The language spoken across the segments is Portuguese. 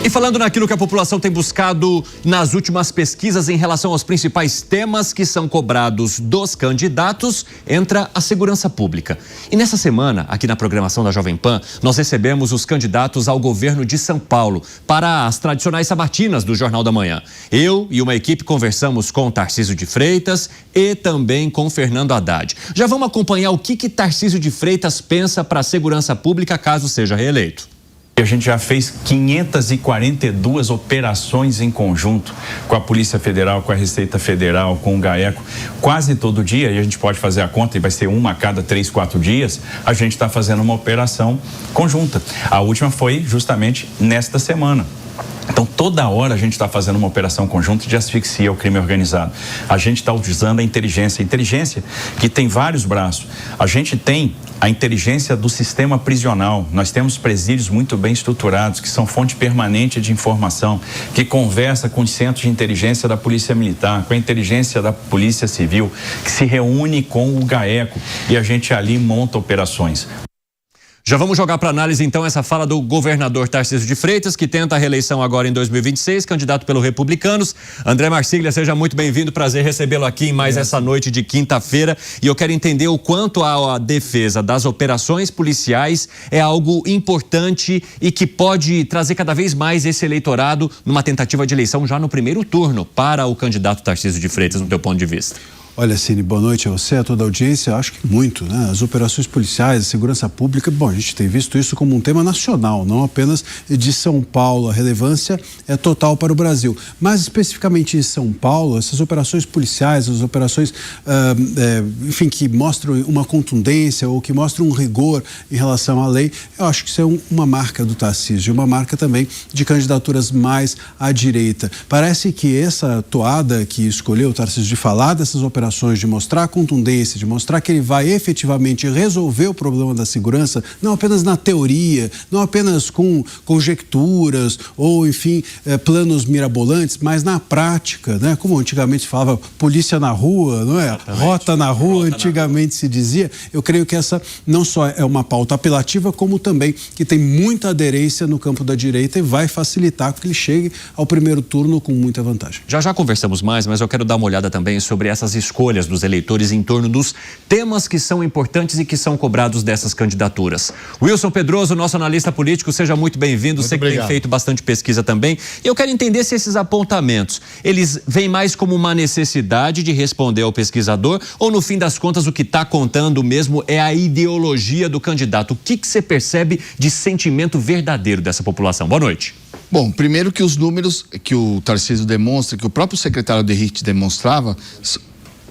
E falando naquilo que a população tem buscado nas últimas pesquisas em relação aos principais temas que são cobrados dos candidatos, entra a segurança pública. E nessa semana, aqui na programação da Jovem Pan, nós recebemos os candidatos ao governo de São Paulo para as tradicionais sabatinas do Jornal da Manhã. Eu e uma equipe conversamos com Tarcísio de Freitas e também com Fernando Haddad. Já vamos acompanhar o que Tarcísio de Freitas pensa para a segurança pública caso seja reeleito. A gente já fez 542 operações em conjunto com a Polícia Federal, com a Receita Federal, com o GAECO. Quase todo dia, e a gente pode fazer a conta, e vai ser uma a cada 3, 4 dias, a gente está fazendo uma operação conjunta. A última foi justamente nesta semana. Então, toda hora a gente está fazendo uma operação conjunta de asfixia ao crime organizado. A gente está utilizando a inteligência que tem vários braços. A gente tem a inteligência do sistema prisional. Nós temos presídios muito bem estruturados, que são fonte permanente de informação, que conversa com os centros de inteligência da Polícia Militar, com a inteligência da Polícia Civil, que se reúne com o GAECO e a gente ali monta operações. Já vamos jogar para análise, então, essa fala do governador Tarcísio de Freitas, que tenta a reeleição agora em 2026, candidato pelo Republicanos. André Marsiglia, seja muito bem-vindo, prazer recebê-lo aqui em mais essa noite de quinta-feira. E eu quero entender o quanto a defesa das operações policiais é algo importante e que pode trazer cada vez mais esse eleitorado numa tentativa de eleição já no primeiro turno para o candidato Tarcísio de Freitas, no teu ponto de vista. Olha, Cine, boa noite a você, a toda a audiência. Eu acho que muito, né? As operações policiais, a segurança pública, bom, a gente tem visto isso como um tema nacional, não apenas de São Paulo. A relevância é total para o Brasil. Mas especificamente em São Paulo, essas operações policiais, as operações, enfim, que mostram uma contundência ou que mostram um rigor em relação à lei, eu acho que isso é uma marca do Tarcísio, uma marca também de candidaturas mais à direita. Parece que essa toada que escolheu o Tarcísio de falar dessas operações, de mostrar a contundência, de mostrar que ele vai efetivamente resolver o problema da segurança, não apenas na teoria, não apenas com conjecturas ou, enfim, planos mirabolantes, mas na prática, né? Como antigamente se falava, polícia na rua, não é? Exatamente. Rota na rua, antigamente se dizia. Eu creio que essa não só é uma pauta apelativa, como também que tem muita aderência no campo da direita e vai facilitar que ele chegue ao primeiro turno com muita vantagem. Já conversamos mais, mas eu quero dar uma olhada também sobre essas escolhas dos eleitores em torno dos temas que são importantes e que são cobrados dessas candidaturas. Wilson Pedroso, nosso analista político, seja muito bem-vindo. Sei que tem feito bastante pesquisa também. Eu quero entender se esses apontamentos, eles vêm mais como uma necessidade de responder ao pesquisador ou, no fim das contas, o que está contando mesmo é a ideologia do candidato. O que você percebe de sentimento verdadeiro dessa população? Boa noite. Bom, primeiro que os números que o Tarcísio demonstra, que o próprio secretário de Henrique demonstrava,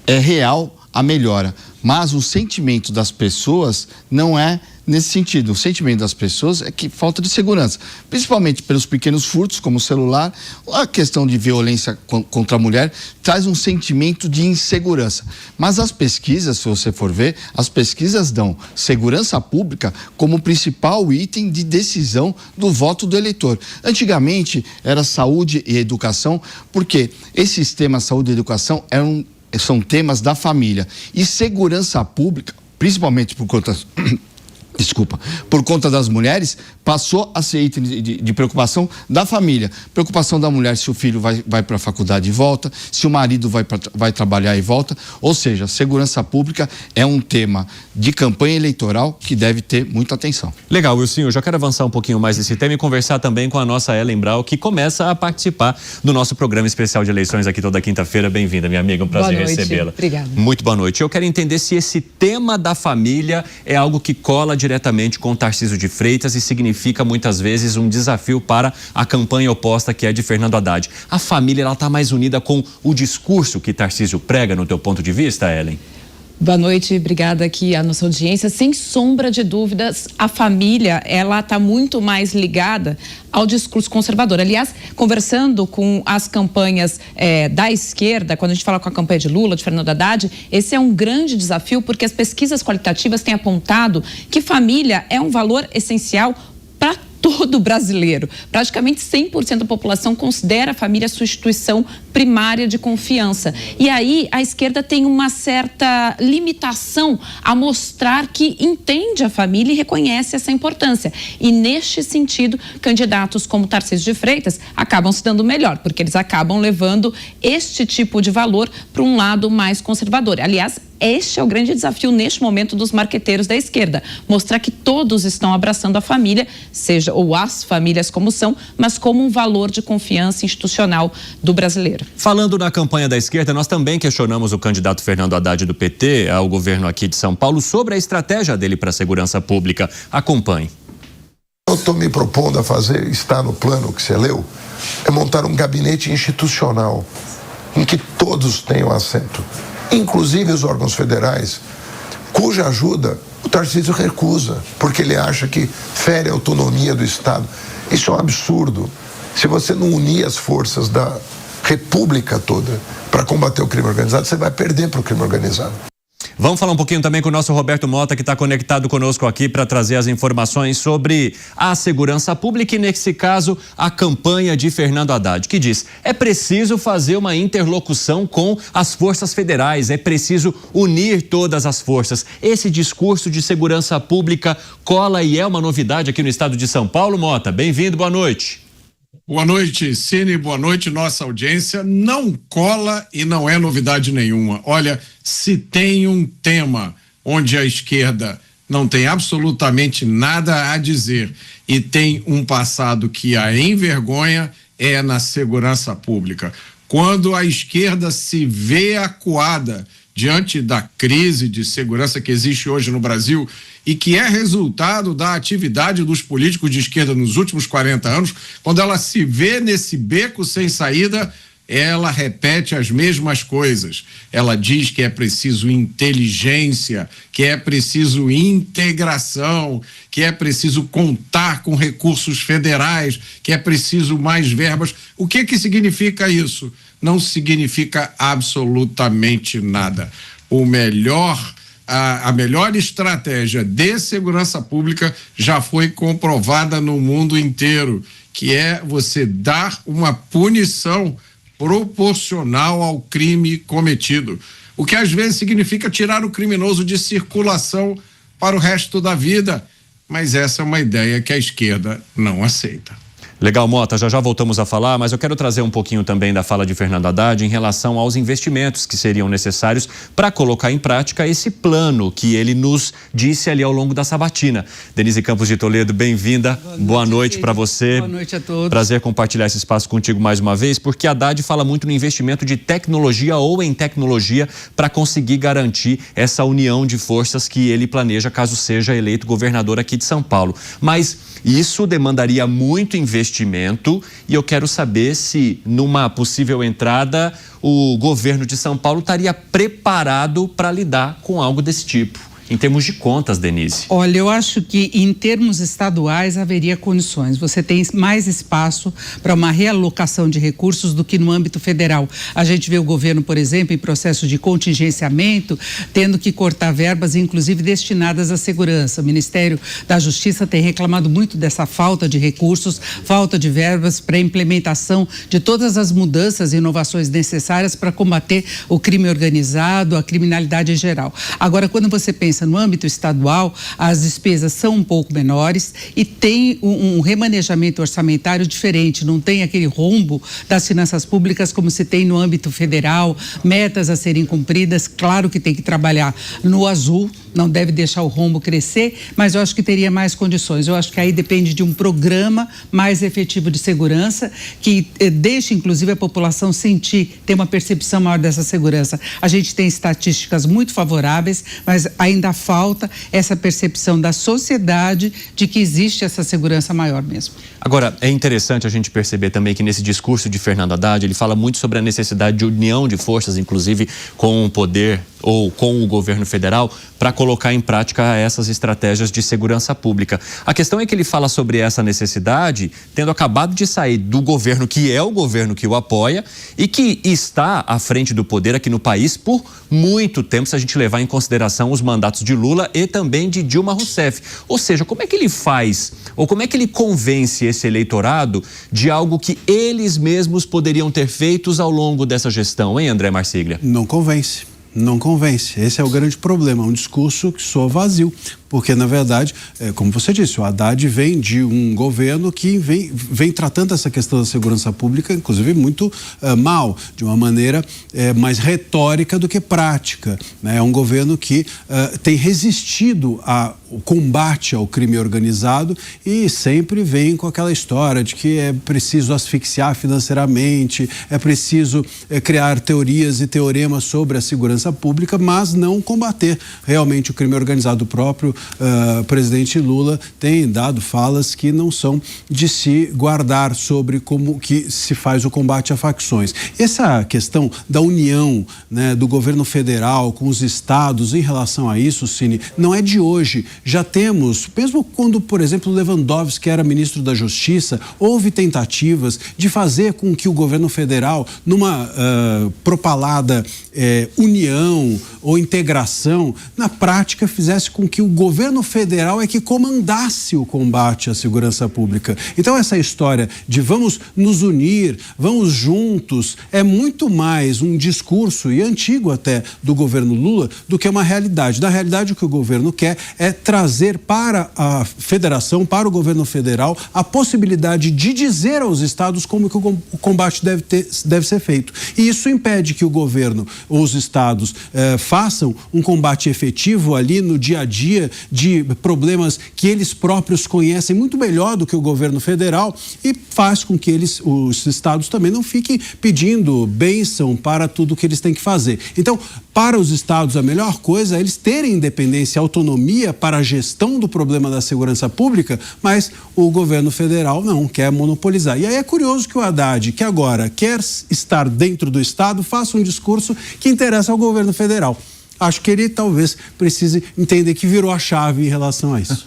é real a melhora, mas o sentimento das pessoas não é nesse sentido. O sentimento das pessoas é que falta de segurança, principalmente pelos pequenos furtos, como o celular. A questão de violência contra a mulher traz um sentimento de insegurança. Mas as pesquisas, se você for ver, as pesquisas dão segurança pública como principal item de decisão do voto do eleitor. Antigamente era saúde e educação, porque esses temas saúde e educação são temas da família. E segurança pública, principalmente por conta das mulheres, passou a ser item de preocupação da família. Preocupação da mulher se o filho vai para a faculdade e volta, se o marido vai trabalhar e volta. Ou seja, segurança pública é um tema de campanha eleitoral que deve ter muita atenção. Legal, Wilson, eu já quero avançar um pouquinho mais nesse tema e conversar também com a nossa Ellen Brau, que começa a participar do nosso programa especial de eleições aqui toda quinta-feira. Bem-vinda, minha amiga, um prazer recebê-la. Obrigada. Muito boa noite. Eu quero entender se esse tema da família é algo que cola diretamente com o Tarcísio de Freitas e significa muitas vezes um desafio para a campanha oposta, que é de Fernando Haddad. A família, ela está mais unida com o discurso que Tarcísio prega, no teu ponto de vista, Ellen? Boa noite, obrigada aqui à nossa audiência. Sem sombra de dúvidas, a família, ela está muito mais ligada ao discurso conservador. Aliás, conversando com as campanhas da esquerda, quando a gente fala com a campanha de Lula, de Fernando Haddad, esse é um grande desafio, porque as pesquisas qualitativas têm apontado que família é um valor essencial para todo brasileiro, praticamente 100% da população considera a família sua instituição primária de confiança. E aí a esquerda tem uma certa limitação a mostrar que entende a família e reconhece essa importância. E neste sentido, candidatos como Tarcísio de Freitas acabam se dando melhor, porque eles acabam levando este tipo de valor para um lado mais conservador. Aliás, este é o grande desafio neste momento dos marqueteiros da esquerda, mostrar que todos estão abraçando a família, seja ou as famílias como são, mas como um valor de confiança institucional do brasileiro. Falando na campanha da esquerda, nós também questionamos o candidato Fernando Haddad do PT ao governo aqui de São Paulo sobre a estratégia dele para a segurança pública. Acompanhe. Eu estou me propondo a fazer, está no plano que você leu, é montar um gabinete institucional em que todos tenham assento, inclusive os órgãos federais, cuja ajuda o Tarcísio recusa, porque ele acha que fere a autonomia do Estado. Isso é um absurdo. Se você não unir as forças da República toda para combater o crime organizado, você vai perder para o crime organizado. Vamos falar um pouquinho também com o nosso Roberto Mota, que está conectado conosco aqui para trazer as informações sobre a segurança pública e, nesse caso, a campanha de Fernando Haddad, que diz: é preciso fazer uma interlocução com as forças federais, é preciso unir todas as forças. Esse discurso de segurança pública cola e é uma novidade aqui no estado de São Paulo. Mota, bem-vindo, boa noite. Boa noite, Cine, boa noite, nossa audiência. Não cola e não é novidade nenhuma. Olha, se tem um tema onde a esquerda não tem absolutamente nada a dizer e tem um passado que a envergonha, é na segurança pública. Quando a esquerda se vê acuada diante da crise de segurança que existe hoje no Brasil e que é resultado da atividade dos políticos de esquerda nos últimos 40 anos, quando ela se vê nesse beco sem saída, ela repete as mesmas coisas. Ela diz que é preciso inteligência, que é preciso integração, que é preciso contar com recursos federais, que é preciso mais verbas. O que significa isso? Não significa absolutamente nada. A melhor estratégia de segurança pública já foi comprovada no mundo inteiro, que é você dar uma punição proporcional ao crime cometido. O que às vezes significa tirar o criminoso de circulação para o resto da vida. Mas essa é uma ideia que a esquerda não aceita. Legal, Mota, já voltamos a falar, mas eu quero trazer um pouquinho também da fala de Fernando Haddad em relação aos investimentos que seriam necessários para colocar em prática esse plano que ele nos disse ali ao longo da sabatina. Denise Campos de Toledo, bem-vinda. Boa noite para você. Boa noite a todos. Prazer compartilhar esse espaço contigo mais uma vez, porque Haddad fala muito no investimento de tecnologia ou em tecnologia para conseguir garantir essa união de forças que ele planeja caso seja eleito governador aqui de São Paulo. Mas isso demandaria muito investimento e eu quero saber se, numa possível entrada, o governo de São Paulo estaria preparado para lidar com algo desse tipo. Em termos de contas, Denise. Olha, eu acho que em termos estaduais haveria condições. Você tem mais espaço para uma realocação de recursos do que no âmbito federal. A gente vê o governo, por exemplo, em processo de contingenciamento, tendo que cortar verbas, inclusive destinadas à segurança. O Ministério da Justiça tem reclamado muito dessa falta de recursos, falta de verbas para a implementação de todas as mudanças e inovações necessárias para combater o crime organizado, a criminalidade em geral. Agora, quando você pensa no âmbito estadual, as despesas são um pouco menores e tem um remanejamento orçamentário diferente, não tem aquele rombo das finanças públicas como se tem no âmbito federal, metas a serem cumpridas. Claro que tem que trabalhar no azul, não deve deixar o rombo crescer, mas eu acho que teria mais condições. Eu acho que aí depende de um programa mais efetivo de segurança que deixe, inclusive, a população ter uma percepção maior dessa segurança. A gente tem estatísticas muito favoráveis, mas ainda falta essa percepção da sociedade de que existe essa segurança maior mesmo. Agora, é interessante a gente perceber também que nesse discurso de Fernando Haddad, ele fala muito sobre a necessidade de união de forças, inclusive com o poder ou com o governo federal, para colocar em prática essas estratégias de segurança pública. A questão é que ele fala sobre essa necessidade, tendo acabado de sair do governo que é o governo que o apoia e que está à frente do poder aqui no país por muito tempo, se a gente levar em consideração os mandatos candidatos de Lula e também de Dilma Rousseff. Ou seja, como é que ele faz, ou como é que ele convence esse eleitorado de algo que eles mesmos poderiam ter feito ao longo dessa gestão, hein, André Marsiglia? Não convence. Não convence. Esse é o grande problema, um discurso que soa vazio, porque, na verdade, como você disse, o Haddad vem de um governo que vem tratando essa questão da segurança pública, inclusive, muito mal, de uma maneira mais retórica do que prática, né? É um governo que tem resistido ao combate ao crime organizado e sempre vem com aquela história de que é preciso asfixiar financeiramente, é preciso criar teorias e teoremas sobre a segurança pública, mas não combater realmente o crime organizado. O próprio presidente Lula tem dado falas que não são de se guardar sobre como que se faz o combate a facções. Essa questão da união, né, do governo federal com os estados em relação a isso, Cine, não é de hoje. Já temos, mesmo quando, por exemplo, Lewandowski era ministro da Justiça, houve tentativas de fazer com que o governo federal, numa propalada união ou integração, na prática fizesse com que o governo federal é que comandasse o combate à segurança pública. Então essa história de vamos nos unir, vamos juntos, é muito mais um discurso, e antigo até, do governo Lula, do que uma realidade. Na realidade, o que o governo quer é trazer para a federação, para o governo federal, a possibilidade de dizer aos estados como que o combate deve ser feito. E isso impede que o governo ou os estados façam um combate efetivo ali no dia a dia de problemas que eles próprios conhecem muito melhor do que o governo federal, e faz com que os estados também não fiquem pedindo bênção para tudo que eles têm que fazer. Então, para os estados, a melhor coisa é eles terem independência, autonomia para a gestão do problema da segurança pública, mas o governo federal não quer monopolizar. E aí é curioso que o Haddad, que agora quer estar dentro do estado, faça um discurso que interessa ao governo federal. Acho que ele talvez precise entender que virou a chave em relação a isso.